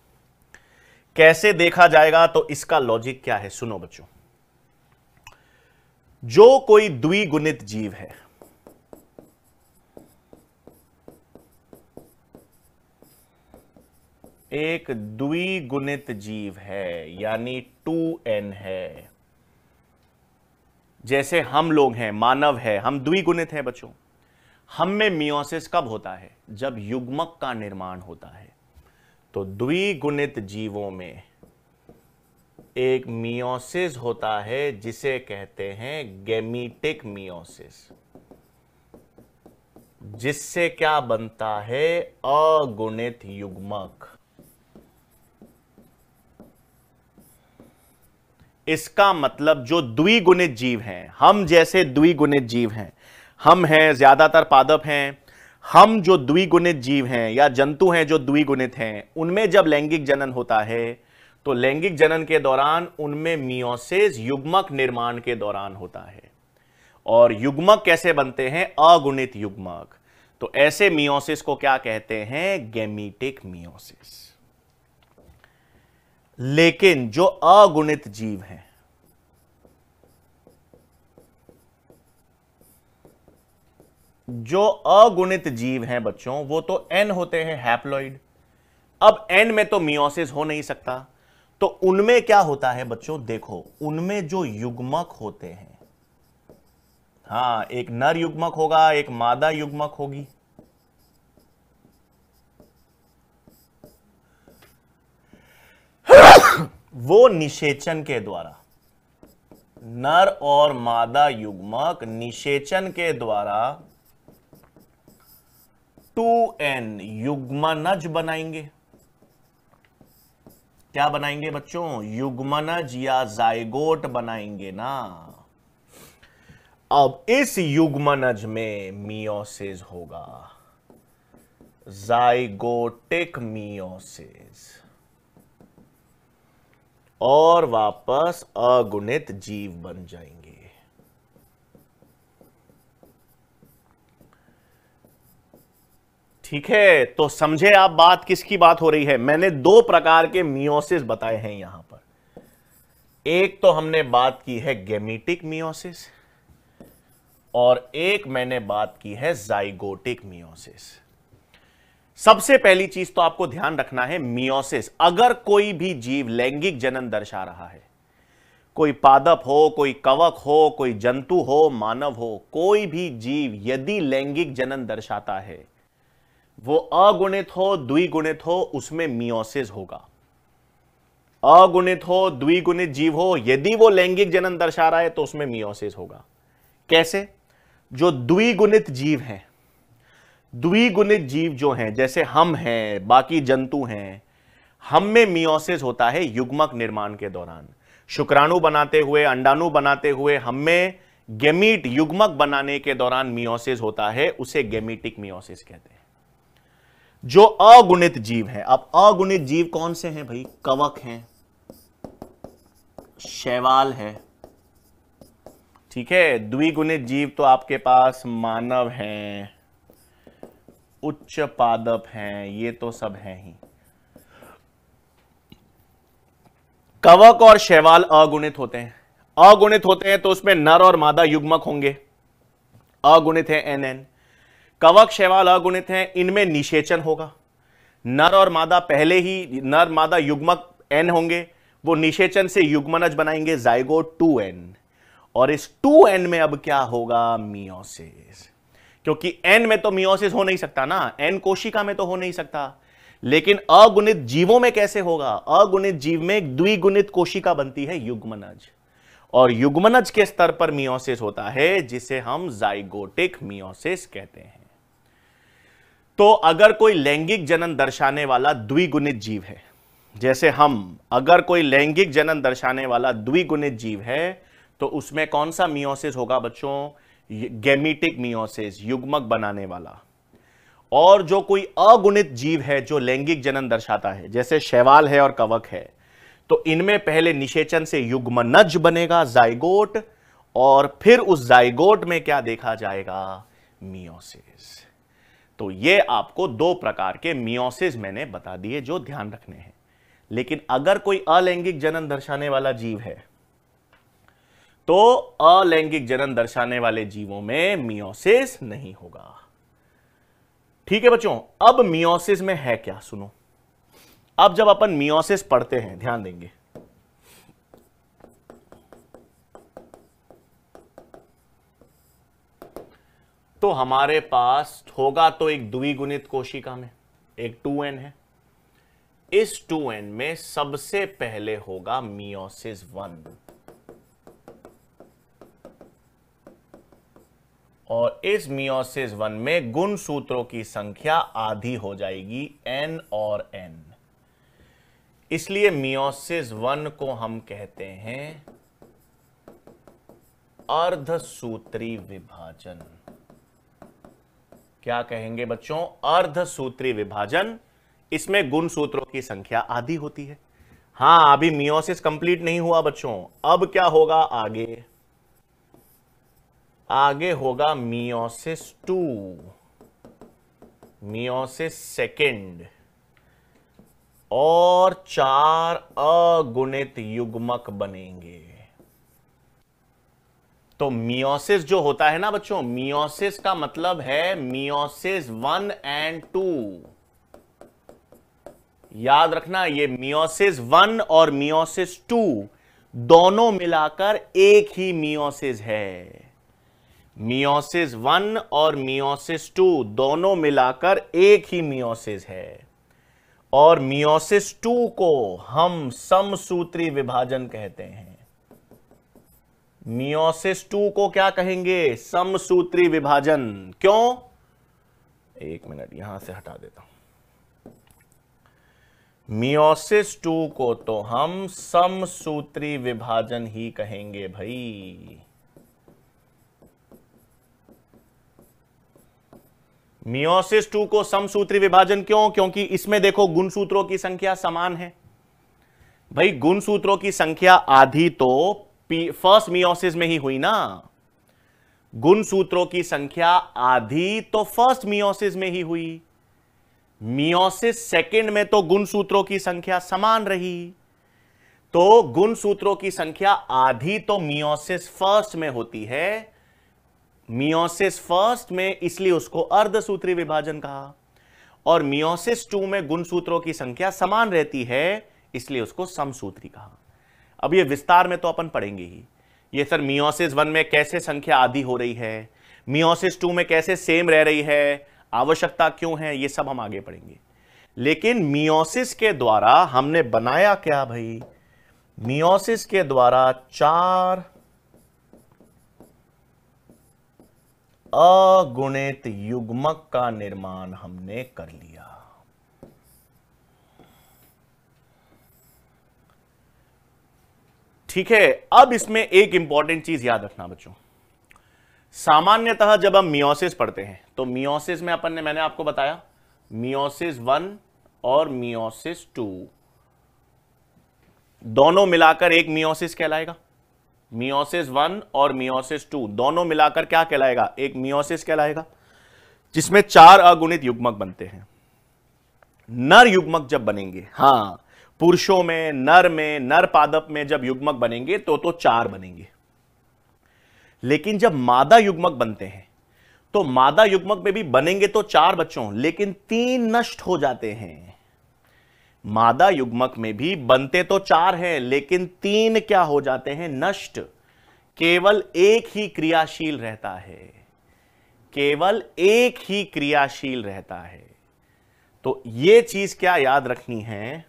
S1: कैसे देखा जाएगा। तो इसका लॉजिक क्या है, सुनो बच्चों। जो कोई द्विगुणित जीव है, एक द्विगुणित जीव है, यानी 2n है। जैसे हम लोग हैं, मानव है, हम द्विगुणित हैं बच्चों। हम में मियोसिस कब होता है? जब युग्मक का निर्माण होता है। तो द्विगुणित जीवों में एक मियोसिस होता है जिसे कहते हैं गैमीटिक मियोसिस, जिससे क्या बनता है? अगुणित युग्मक। इसका मतलब जो द्विगुणित जीव हैं, हम जैसे द्विगुणित जीव हैं, हम हैं, ज्यादातर पादप हैं, हम जो द्विगुणित जीव हैं या जंतु हैं जो द्विगुणित हैं, उनमें जब लैंगिक जनन होता है तो लैंगिक जनन के दौरान उनमें मियोसिस युग्मक निर्माण के दौरान होता है। और युग्मक कैसे बनते हैं? अगुणित युग्मक। तो ऐसे मियोसिस को क्या कहते हैं? गैमीटिक मियोसिस। लेकिन जो अगुणित जीव हैं, जो अगुणित जीव हैं बच्चों, वो तो n होते हैं, हैप्लॉइड। अब n में तो मियोसिस हो नहीं सकता, तो उनमें क्या होता है बच्चों? देखो, उनमें जो युग्मक होते हैं, हां, एक नर युग्मक होगा, एक मादा युग्मक होगी। वो निषेचन के द्वारा, नर और मादा युग्मक निषेचन के द्वारा 2n युग्मनज बनाएंगे। क्या बनाएंगे बच्चों? युग्मनज या जाइगोट बनाएंगे ना। अब इस युग्मनज में मियोसिस होगा, जाइगोटिक मियोसिस, और वापस अगुणित जीव बन जाएंगे। ठीक है, तो समझे आप बात, किसकी बात हो रही है? मैंने दो प्रकार के मियोसिस बताए हैं यहां पर। एक तो हमने बात की है गैमीटिक मियोसिस, और एक मैंने बात की है जाइगोटिक मियोसिस। सबसे पहली चीज तो आपको ध्यान रखना है, मियोसिस, अगर कोई भी जीव लैंगिक जनन दर्शा रहा है, कोई पादप हो, कोई कवक हो, कोई जंतु हो, मानव हो, कोई भी जीव यदि लैंगिक जनन दर्शाता है, वो अगुणित हो, द्विगुणित हो, उसमें मियोसिस होगा। अगुणित हो, द्विगुणित जीव हो, यदि वो लैंगिक जनन दर्शा रहा है तो उसमें मियोसिस होगा। कैसे? जो द्विगुणित जीव हैं, द्विगुणित जीव जो हैं, जैसे हम हैं, बाकी जंतु हैं, हम में मियोसिस होता है युग्मक निर्माण के दौरान। शुक्राणु बनाते हुए, अंडाणु बनाते हुए हम में गैमीट युग्मक बनाने के दौरान मियोसिस होता है, उसे गैमीटिक मियोसिस कहते हैं। जो अगुणित जीव है, अब अगुणित जीव कौन से हैं भाई? कवक हैं, शैवाल है, ठीक है। द्विगुणित जीव तो आपके पास मानव हैं, उच्च पादप हैं, ये तो सब हैं ही। कवक और शैवाल अगुणित होते हैं। अगुणित होते हैं तो उसमें नर और मादा युग्मक होंगे, अगुणित है NN। कवक शैवाल अगुणित हैं, इनमें निषेचन होगा। नर और मादा पहले ही, नर मादा युग्मक N होंगे, वो निषेचन से युग्मनज बनाएंगे, जाइगोट 2N। और इस 2N में अब क्या होगा? मियोसिस। क्योंकि N में तो मियोसिस हो नहीं सकता ना, N कोशिका में तो हो नहीं सकता, लेकिन अगुणित जीवों में कैसे होगा? अगुणित जीव में एक द्विगुणित कोशिका बनती है, युग्मनज, और युग्मनज के स्तर पर मियोसिस होता है, जिसे हम जाइगोटिक मियोसिस कहते हैं। तो अगर कोई लैंगिक जनन दर्शाने वाला द्विगुणित जीव है, जैसे हम, अगर कोई लैंगिक जनन दर्शाने वाला द्विगुणित जीव है, तो उसमें कौन सा मियोसिस होगा बच्चों? गैमीटिक मियोसिस, युग्मक बनाने वाला। और जो कोई अगुणित जीव है जो लैंगिक जनन दर्शाता है, जैसे शैवाल है और कवक है, तो इनमें पहले निषेचन से युग्मनज बनेगा, जाइगोट, और फिर उस जाइगोट में क्या देखा जाएगा, मियोसिस। तो ये आपको दो प्रकार के मियोसिस मैंने बता दिए जो ध्यान रखने हैं। लेकिन अगर कोई अलैंगिक जनन दर्शाने वाला जीव है तो अलैंगिक जनन दर्शाने वाले जीवों में मियोसिस नहीं होगा। ठीक है बच्चों, अब मियोसिस में है क्या, सुनो। अब जब अपन मियोसिस पढ़ते हैं, ध्यान देंगे, तो हमारे पास होगा तो एक द्विगुणित कोशिका में एक 2n है। इस 2n में सबसे पहले होगा मियोसिस 1, और इस मियोसिस 1 में गुणसूत्रों की संख्या आधी हो जाएगी, n और n। इसलिए मियोसिस 1 को हम कहते हैं अर्धसूत्री विभाजन। क्या कहेंगे बच्चों, अर्धसूत्री विभाजन। इसमें गुणसूत्रों की संख्या आधी होती है। हां, अभी मियोसिस कंप्लीट नहीं हुआ बच्चों, अब क्या होगा आगे, आगे होगा मियोसिस 2, मियोसिस सेकेंड, और 4 अगुणित युग्मक बनेंगे। तो मियोसिस जो होता है ना बच्चों, मियोसिस का मतलब है मियोसिस 1 एंड 2। याद रखना, ये मियोसिस 1 और मियोसिस 2 दोनों मिलाकर एक ही मियोसिस है। मियोसिस 1 और मियोसिस 2 दोनों मिलाकर एक ही मियोसिस है। और मियोसिस 2 को हम समसूत्री विभाजन कहते हैं। मियोसिस 2 को क्या कहेंगे, समसूत्री विभाजन। क्यों, एक मिनट यहां से हटा देता हूं। मियोसिस 2 को तो हम समसूत्री विभाजन ही कहेंगे भाई। मियोसिस 2 को समसूत्री विभाजन क्यों, क्योंकि इसमें देखो गुणसूत्रों की संख्या समान है। भाई गुणसूत्रों की संख्या आधी तो फर्स्ट मियोसिस में ही हुई ना, गुणसूत्रों की संख्या आधी तो फर्स्ट मियोसिस में ही हुई। मियोसिस सेकंड में तो गुणसूत्रों की संख्या समान रही, तो गुणसूत्रों की संख्या आधी तो मियोसिस फर्स्ट में होती है, मियोसिस फर्स्ट में, इसलिए उसको अर्धसूत्री विभाजन कहा। और मियोसिस 2 में गुणसूत्रों की संख्या समान रहती है, इसलिए उसको समसूत्री कहा। अब ये विस्तार में तो अपन पढ़ेंगे ही, ये सर मियोसिस 1 में कैसे संख्या आधी हो रही है, मियोसिस 2 में कैसे सेम रह रही है, आवश्यकता क्यों है, ये सब हम आगे पढ़ेंगे। लेकिन मियोसिस के द्वारा हमने बनाया क्या भाई, मियोसिस के द्वारा 4 अगुणित युग्मक का निर्माण हमने कर लिया। ठीक है, अब इसमें एक इंपॉर्टेंट चीज याद रखना बच्चों। सामान्यतः जब हम मियोसिस पढ़ते हैं तो मियोसिस में अपन ने, मैंने आपको बताया, मियोसिस 1 और मियोसिस 2 दोनों मिलाकर एक मियोसिस कहलाएगा। मियोसिस 1 और मियोसिस 2 दोनों मिलाकर क्या कहलाएगा, एक मियोसिस कहलाएगा, जिसमें 4 अगुणित युग्मक बनते हैं। नर युग्मक जब बनेंगे, हां, पुरुषों में, नर पादप में जब युग्मक बनेंगे तो 4 बनेंगे। लेकिन जब मादा युग्मक बनते हैं तो मादा युग्मक में भी बनेंगे तो 4 बच्चों, लेकिन 3 नष्ट हो जाते हैं। मादा युग्मक में भी बनते तो 4 हैं, लेकिन 3 क्या हो जाते हैं, नष्ट। केवल एक ही क्रियाशील रहता है, केवल एक ही क्रियाशील रहता है। तो यह चीज क्या याद रखनी है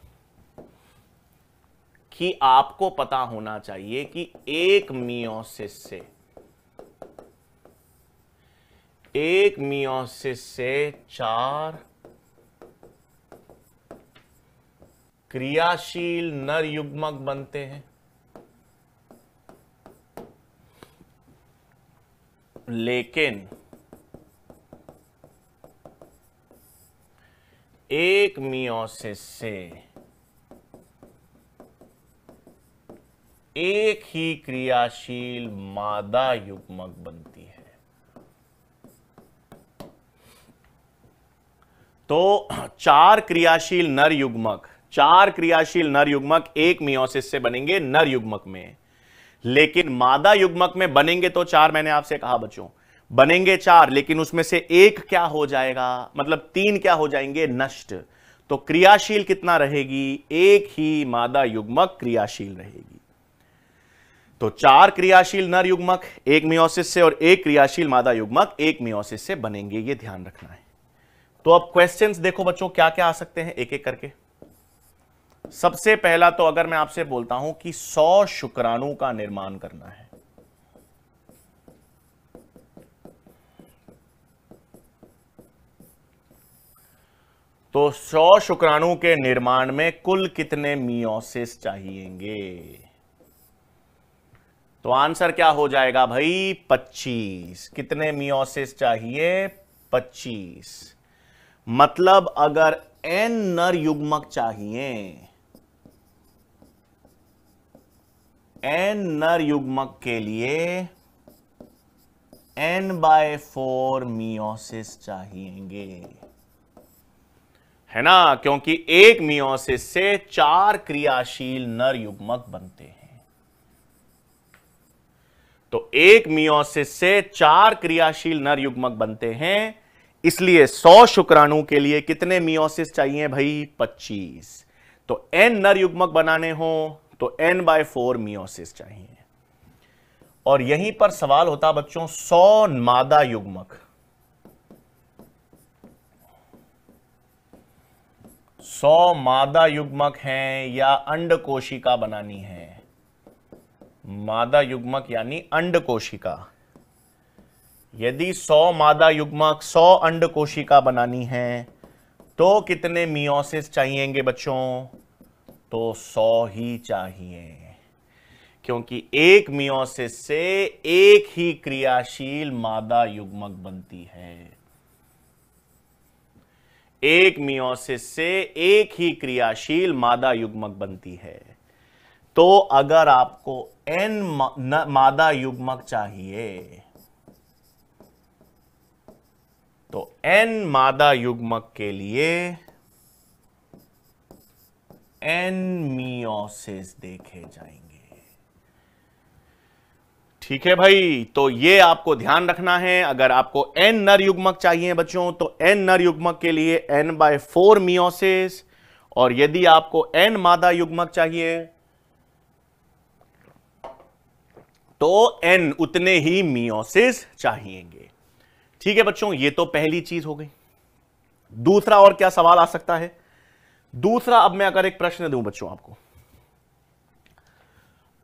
S1: कि आपको पता होना चाहिए कि एक मियोसिस से 4 क्रियाशील नर युग्मक बनते हैं। लेकिन एक मियोसिस से एक ही क्रियाशील मादा युग्मक बनती है। तो चार क्रियाशील नर युग्मक एक मियोसिस से बनेंगे नर युग्मक में, लेकिन मादा युग्मक में बनेंगे तो चार। मैंने आपसे कहा बच्चों बनेंगे चार, लेकिन उसमें से एक क्या हो जाएगा, मतलब तीन क्या हो जाएंगे, नष्ट। तो क्रियाशील कितना रहेगी, एक ही मादा युग्मक क्रियाशील रहेगी। तो चार क्रियाशील नर युग्मक एक मियोसिस से और एक क्रियाशील मादा युग्मक एक मियोसिस से बनेंगे, ये ध्यान रखना है। तो अब क्वेश्चंस देखो बच्चों क्या क्या आ सकते हैं एक एक करके। सबसे पहला तो अगर मैं आपसे बोलता हूं कि 100 शुक्राणु का निर्माण करना है, तो 100 शुक्राणु के निर्माण में कुल कितने मियोसिस चाहिएंगे? तो आंसर क्या हो जाएगा भाई, 25। कितने मियोसिस चाहिए, 25। मतलब अगर n नर युग्मक चाहिए, n नर युग्मक के लिए n/4 मियोसिस चाहिएंगे, है ना, क्योंकि एक मियोसिस से चार क्रियाशील नर युग्मक बनते हैं। तो एक मियोसिस से चार क्रियाशील नर युग्मक बनते हैं, इसलिए 100 शुक्राणु के लिए कितने मियोसिस चाहिए भाई, 25। तो n नर युग्मक बनाने हो तो n/4 मियोसिस चाहिए। और यहीं पर सवाल होता बच्चों 100 मादा युग्मक, 100 मादा युग्मक हैं या अंड कोशिका बनानी है, मादा युग्मक यानी अंड कोशिका। यदि 100 मादा युग्मक 100 अंड कोशिका बनानी है तो कितने मियोसिस चाहिएंगे बच्चों, तो 100 ही चाहिए, क्योंकि एक मियोसिस से एक ही क्रियाशील मादा युग्मक बनती है। एक मियोसिस से एक ही क्रियाशील मादा युग्मक बनती है। तो अगर आपको n मादा युग्मक चाहिए, तो n मादा युग्मक के लिए n मियोसिस देखे जाएंगे। ठीक है भाई, तो ये आपको ध्यान रखना है। अगर आपको n नर युग्मक चाहिए बच्चों तो n नर युग्मक के लिए n/4 मियोसिस, और यदि आपको n मादा युग्मक चाहिए तो n उतने ही मियोसिस चाहिएंगे। ठीक है बच्चों, ये तो पहली चीज हो गई। दूसरा और क्या सवाल आ सकता है, दूसरा अब मैं अगर एक प्रश्न दूं बच्चों आपको,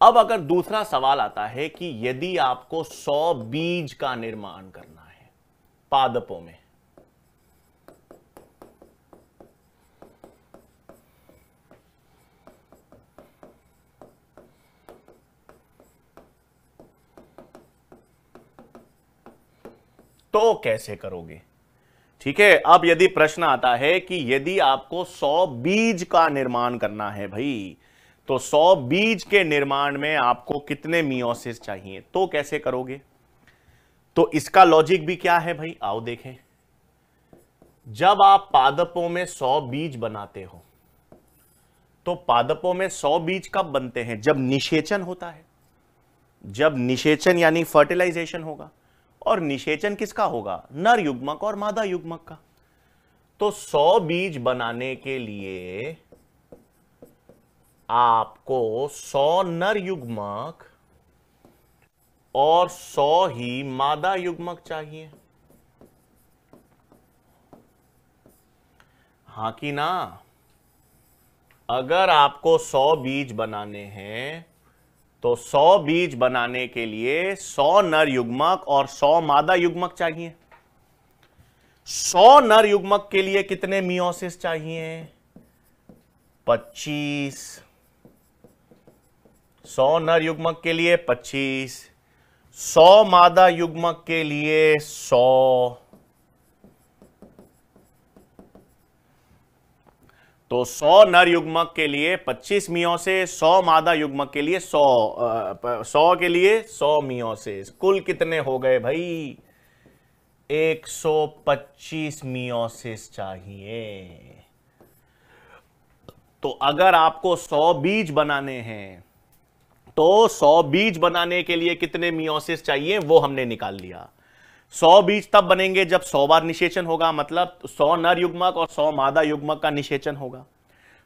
S1: अब अगर दूसरा सवाल आता है कि यदि आपको 100 बीज का निर्माण करना है पादपों में, तो कैसे करोगे? ठीक है, अब यदि प्रश्न आता है कि यदि आपको 100 बीज का निर्माण करना है भाई, तो 100 बीज के निर्माण में आपको कितने मियोसिस चाहिए, तो कैसे करोगे? तो इसका लॉजिक भी क्या है भाई, आओ देखें। जब आप पादपों में 100 बीज बनाते हो, तो पादपों में 100 बीज कब बनते हैं, जब निषेचन होता है। जब निषेचन यानी फर्टिलाइजेशन होगा, और निषेचन किसका होगा, नर युग्मक और मादा युग्मक का। तो 100 बीज बनाने के लिए आपको 100 नर युग्मक और 100 ही मादा युग्मक चाहिए, हां कि ना? अगर आपको 100 बीज बनाने हैं तो 100 बीज बनाने के लिए 100 नर युग्मक और 100 मादा युग्मक चाहिए। 100 नर युग्मक के लिए कितने मियोसिस चाहिए, 25। 100 नर युग्मक के लिए 25, 100 मादा युग्मक के लिए 100, तो 100 नर युग्मक के लिए 25 मियोसिस, 100 मादा युग्मक के लिए 100 के लिए 100 मियोसिस। कुल कितने हो गए भाई? 125 मियोसिस चाहिए। तो अगर आपको 100 बीज बनाने हैं तो 100 बीज बनाने के लिए कितने मियोसिस चाहिए वो हमने निकाल लिया। 100 बीज तब बनेंगे जब 100 बार निषेचन होगा, मतलब 100 नर युग्मक और 100 मादा युग्मक का निषेचन होगा।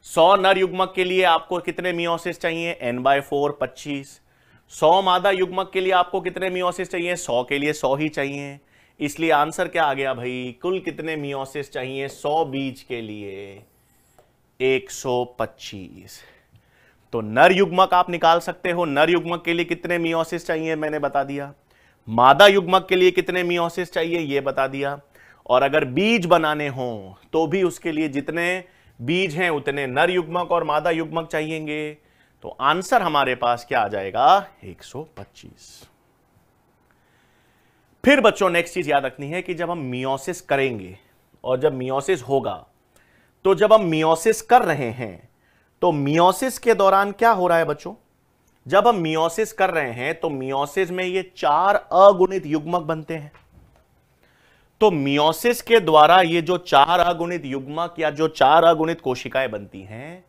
S1: 100 नर युग्मक के लिए आपको कितने मियोसिस चाहिए? n/4 25। 100 मादा युग्मक के लिए आपको कितने मियोसिस चाहिए? 100 के लिए 100 ही चाहिए। इसलिए आंसर क्या आ गया भाई? कुल कितने मियोसिस चाहिए 100 बीज के लिए? 125। तो नर युग्मक आप निकाल सकते हो। नर युग्मक के लिए कितने मियोसिस चाहिए मैंने बता दिया। मादा युग्मक के लिए कितने मियोसिस चाहिए ये बता दिया। और अगर बीज बनाने हो तो भी उसके लिए जितने बीज हैं उतने नर युग्मक और मादा युग्मक चाहिएंगे। तो आंसर हमारे पास क्या आ जाएगा? 125। फिर बच्चों नेक्स्ट चीज याद रखनी है कि जब हम मियोसिस करेंगे और जब मियोसिस होगा, तो जब हम मियोसिस कर रहे हैं तो मियोसिस के दौरान क्या हो रहा है बच्चों? जब हम मियोसिस कर रहे हैं तो मियोसिस में ये 4 अगुणित युग्मक बनते हैं। तो मियोसिस के द्वारा ये जो 4 अगुणित युग्मक या जो 4 अगुणित कोशिकाएं बनती हैं,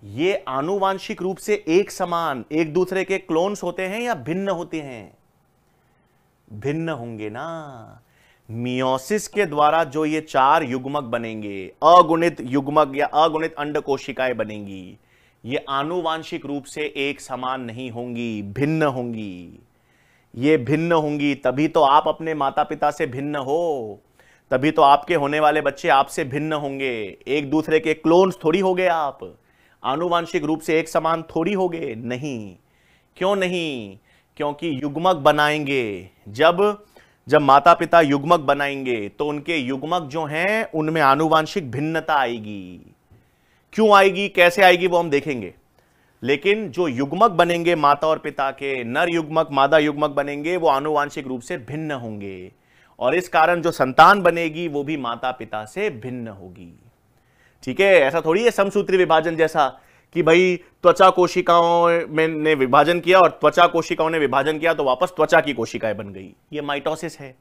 S1: ये आनुवांशिक रूप से एक समान, एक दूसरे के क्लोन्स होते हैं या भिन्न होते हैं? भिन्न होंगे ना। मियोसिस के द्वारा जो ये 4 युग्मक बनेंगे, अगुणित युग्मक या अगुणित अंड कोशिकाएं बनेंगी, ये आनुवांशिक रूप से एक समान नहीं होंगी, भिन्न होंगी। ये भिन्न होंगी, तभी तो आप अपने माता पिता से भिन्न हो, तभी तो आपके होने वाले बच्चे आपसे भिन्न होंगे। एक दूसरे के क्लोन्स थोड़ी हो गए आप, आनुवांशिक रूप से एक समान थोड़ी हो गए। नहीं। क्यों नहीं? क्योंकि युग्मक बनाएंगे, जब माता पिता युग्मक बनाएंगे तो उनके युग्मक जो हैं उनमें आनुवांशिक भिन्नता आएगी। क्यों आएगी, कैसे आएगी वो हम देखेंगे। लेकिन जो युग्मक बनेंगे माता और पिता के, नर युग्मक मादा युग्मक बनेंगे, वो आनुवांशिक रूप से भिन्न होंगे और इस कारण जो संतान बनेगी वो भी माता पिता से भिन्न होगी। ठीक है, ऐसा थोड़ी है समसूत्री विभाजन जैसा कि भाई त्वचा कोशिकाओं में ने विभाजन किया और त्वचा कोशिकाओं ने विभाजन किया तो वापस त्वचा की कोशिकाएं बन गई, ये माइटोसिस है।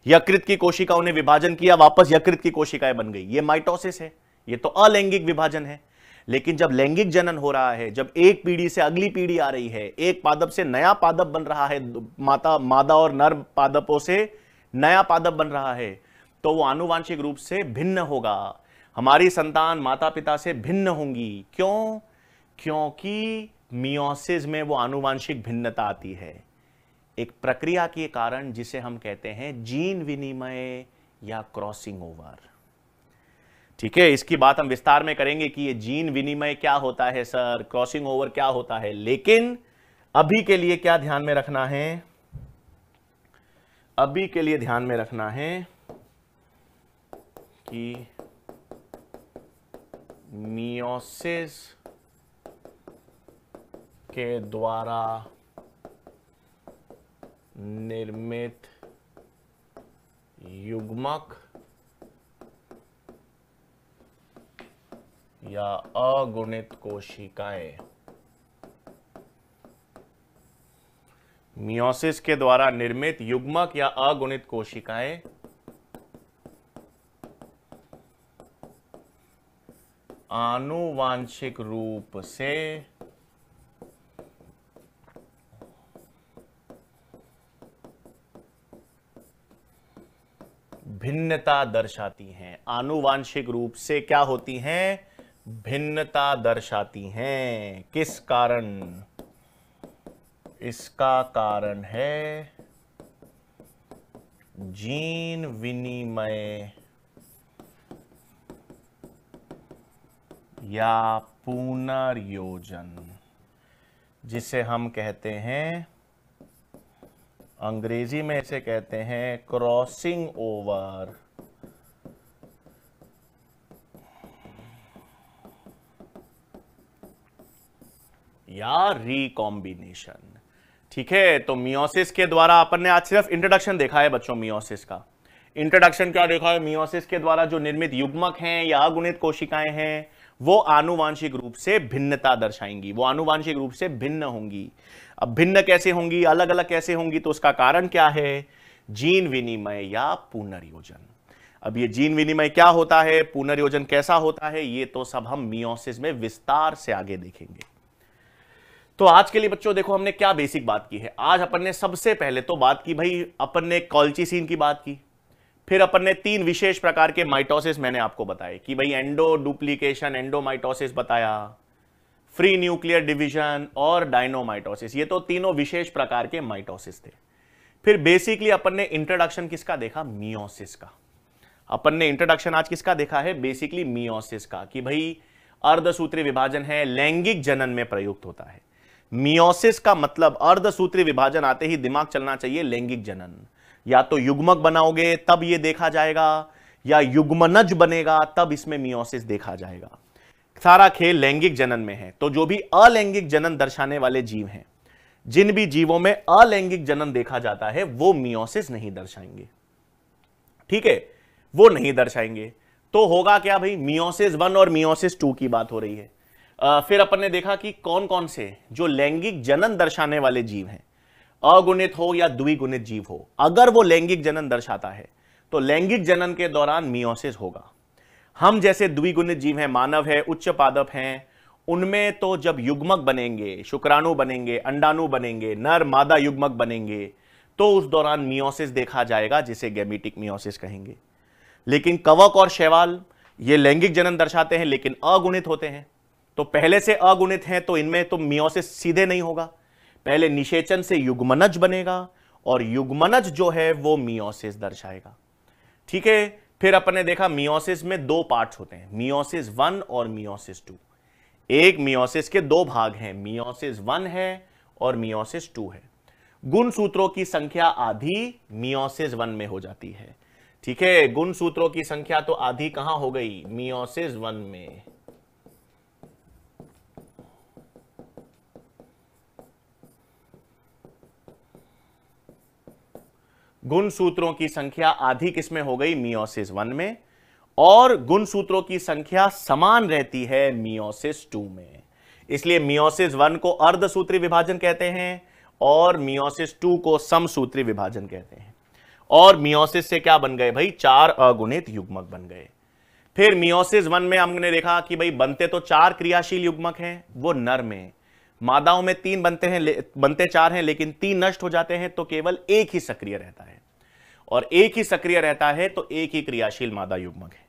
S1: यकृत की कोशिकाओं ने विभाजन किया, वापस यकृत की कोशिकाएं बन गई, ये माइटोसिस है। ये तो अलैंगिक विभाजन है। लेकिन जब लैंगिक जनन हो रहा है, जब एक पीढ़ी से अगली पीढ़ी आ रही है, एक पादप से नया पादप बन रहा है, मादा और नर पादपों से नया पादप बन रहा है, तो वो आनुवांशिक रूप से भिन्न होगा। हमारी संतान माता पिता से भिन्न होंगी। क्यों? क्योंकि मियोसिस में वो आनुवांशिक भिन्नता आती है, एक प्रक्रिया के कारण जिसे हम कहते हैं जीन विनिमय या क्रॉसिंग ओवर। ठीक है, इसकी बात हम विस्तार में करेंगे कि ये जीन विनिमय क्या होता है सर, क्रॉसिंग ओवर क्या होता है। लेकिन अभी के लिए क्या ध्यान में रखना है? अभी के लिए ध्यान में रखना है कि मियोसिस के द्वारा निर्मित युग्मक या अगुणित कोशिकाएं, मियोसिस के द्वारा निर्मित युग्मक या अगुणित कोशिकाएं आनुवांशिक रूप से भिन्नता दर्शाती हैं। आनुवांशिक रूप से क्या होती हैं? भिन्नता दर्शाती हैं। किस कारण? इसका कारण है जीन विनिमय या पुनर्योजन, जिसे हम कहते हैं, अंग्रेजी में इसे कहते हैं क्रॉसिंग ओवर या रिकॉम्बिनेशन। ठीक है, तो मियोसिस के द्वारा अपन ने आज सिर्फ इंट्रोडक्शन देखा है बच्चों। मियोसिस का इंट्रोडक्शन क्या देखा है? मियोसिस के द्वारा जो निर्मित युग्मक हैं या अगुणित कोशिकाएं हैं वो आनुवांशिक रूप से भिन्नता दर्शाएंगी, वो आनुवांशिक रूप से भिन्न होंगी। अब भिन्न कैसे होंगी, अलग अलग कैसे होंगी, तो उसका कारण क्या है? जीन विनिमय या पुनर्योजन। अब ये जीन विनिमय क्या होता है, पुनर्योजन कैसा होता है, ये तो सब हम मियोसिस में विस्तार से आगे देखेंगे। तो आज के लिए बच्चों देखो हमने क्या बेसिक बात की है। आज अपन ने सबसे पहले तो बात की भाई, अपन ने कॉल्चिसिन की बात की, फिर अपन ने 3 विशेष प्रकार के माइटोसिस मैंने आपको बताए कि भाई एंडो डुप्लीकेशन, एंडोमाइटोसिस बताया, फ्री न्यूक्लियर डिवीजन और डायनोमाइटोसिस। ये तो तीनों विशेष प्रकार के माइटोसिस थे। फिर बेसिकली अपन ने इंट्रोडक्शन किसका देखा? मियोसिस का। अपन ने इंट्रोडक्शन आज किसका देखा है? बेसिकली मियोसिस का, कि भाई अर्धसूत्री विभाजन है, लैंगिक जनन में प्रयुक्त होता है। मियोसिस का मतलब अर्धसूत्री विभाजन आते ही दिमाग चलना चाहिए लैंगिक जनन। या तो युग्मक बनाओगे तब ये देखा जाएगा, या युग्मनज बनेगा तब इसमें मियोसिस देखा जाएगा। सारा खेल लैंगिक जनन में है। तो जो भी अलैंगिक जनन दर्शाने वाले जीव हैं, जिन भी जीवों में अलैंगिक जनन देखा जाता है, वो मियोसिस नहीं दर्शाएंगे। ठीक है, वो नहीं दर्शाएंगे। तो होगा क्या भाई? मियोसिस 1 और मियोसिस 2 की बात हो रही है। फिर अपन ने देखा कि कौन कौन से जो लैंगिक जनन दर्शाने वाले जीव हैं, अगुणित हो या द्विगुणित जीव हो, अगर वो लैंगिक जनन दर्शाता है तो लैंगिक जनन के दौरान मियोसिस होगा। हम जैसे द्विगुणित जीव हैं, मानव है, उच्च पादप हैं, उनमें तो जब युग्मक बनेंगे, शुक्राणु बनेंगे, अंडाणु बनेंगे, नर मादा युग्मक बनेंगे, तो उस दौरान मियोसिस देखा जाएगा, जिसे गैमेटिक मियोसिस कहेंगे। लेकिन कवक और शैवाल ये लैंगिक जनन दर्शाते हैं लेकिन अगुणित होते हैं। तो पहले से अगुणित हैं तो इनमें तो मियोसिस सीधे नहीं होगा, पहले निषेचन से युग्मनज बनेगा और युग्मनज जो है वो मियोसिस दर्शाएगा। ठीक है, फिर अपन ने देखा मियोसिस में 2 पार्ट्स होते हैं, मियोसिस 1 और मियोसिस 2। एक मियोसिस के 2 भाग हैं, मियोसिस 1 है और मियोसिस 2 है। गुणसूत्रों की संख्या आधी मियोसिस 1 में हो जाती है। ठीक है, गुणसूत्रों की संख्या तो आधी कहां हो गई? मियोसिस 1 में। गुणसूत्रों की संख्या आधी किसमें हो गई? मियोसिस 1 में। और गुणसूत्रों की संख्या समान रहती है मियोसिस 2 में। इसलिए मियोसिस 1 को अर्धसूत्री विभाजन कहते हैं और मियोसिस 2 को समसूत्री विभाजन कहते हैं। और मियोसिस से क्या बन गए भाई? 4 अगुणित युग्मक बन गए। फिर मियोसिस 1 में हमने देखा कि भाई बनते तो 4 क्रियाशील युग्मक हैं, वो नर में। मादाओं में 3 बनते 4 हैं, लेकिन 3 नष्ट हो जाते हैं, तो केवल एक ही सक्रिय रहता है। और एक ही सक्रिय रहता है तो एक ही क्रियाशील मादा युग्मक है।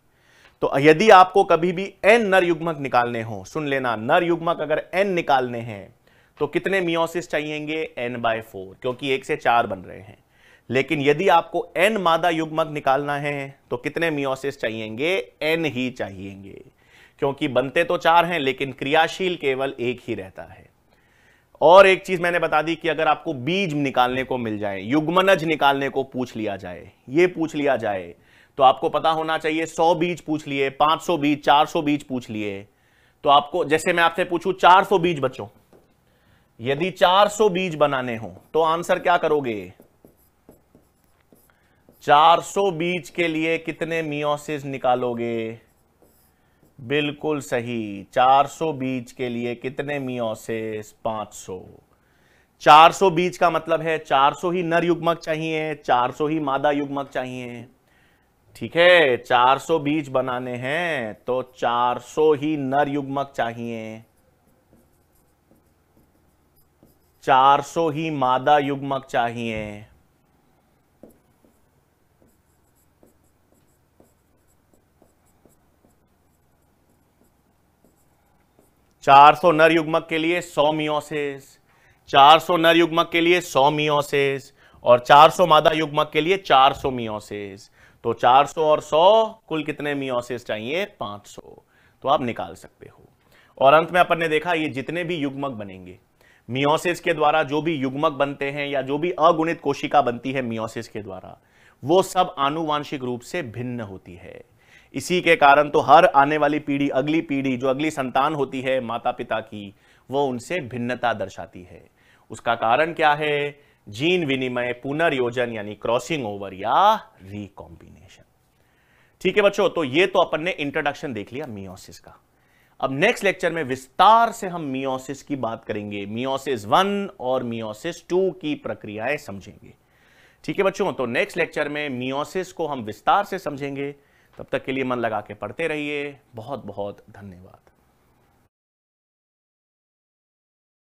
S1: तो यदि आपको कभी भी n नर युग्मक निकालने हो, सुन लेना, नर युग्मक अगर n निकालने हैं तो कितने मियोसिस चाहिएंगे? n/4, क्योंकि 1 से 4 बन रहे हैं। लेकिन यदि आपको n मादा युग्मक निकालना है तो कितने मियोसिस चाहिएंगे? n ही चाहिएंगे, क्योंकि बनते तो 4 हैं लेकिन क्रियाशील केवल एक ही रहता है। और एक चीज मैंने बता दी कि अगर आपको बीज निकालने को मिल जाए, युग्मनज निकालने को पूछ लिया जाए, ये पूछ लिया जाए, तो आपको पता होना चाहिए 100 बीज पूछ लिए, 500 बीज, 400 बीज पूछ लिए, तो आपको, जैसे मैं आपसे पूछूं 400 बीज बच्चों, यदि 400 बीज बनाने हो तो आंसर क्या करोगे? 400 बीज के लिए कितने मियोसिस निकालोगे? बिल्कुल सही, 400 बीज के लिए कितने मियोसिस? 500। 400 बीज का मतलब है 400 ही नर युग्मक चाहिए, 400 ही मादा युग्मक चाहिए। ठीक है, 400 बीज बनाने हैं तो 400 ही नर युग्मक चाहिए, 400 ही मादा युग्मक चाहिए। चार 400 नर युग्मक के लिए 100 मियोसिस, 400 नर युग्मक के लिए 100 मियोसिस और 400 मादा युग्मक के लिए 400 मियोसिस। तो 400 और 100 कुल कितने मियोसिस चाहिए? 500। तो आप निकाल सकते हो। और अंत में अपन ने देखा ये जितने भी युग्मक बनेंगे मियोसिस के द्वारा, जो भी युग्मक बनते हैं या जो भी अगुणित कोशिका बनती है मियोसिस के द्वारा, वो सब आनुवांशिक रूप से भिन्न होती है। इसी के कारण तो हर आने वाली पीढ़ी, अगली पीढ़ी, जो अगली संतान होती है माता पिता की, वो उनसे भिन्नता दर्शाती है। उसका कारण क्या है? जीन विनिमय, पुनर्योजन यानी क्रॉसिंग ओवर या रिकॉम्बिनेशन। ठीक है बच्चों, तो ये तो अपन ने इंट्रोडक्शन देख लिया मियोसिस का। अब नेक्स्ट लेक्चर में विस्तार से हम मियोसिस की बात करेंगे, मियोसिस 1 और मियोसिस 2 की प्रक्रियाएं समझेंगे। ठीक है बच्चों, तो नेक्स्ट लेक्चर में मियोसिस को हम विस्तार से समझेंगे। तब तक के लिए मन लगा के पढ़ते रहिए। बहुत बहुत धन्यवाद।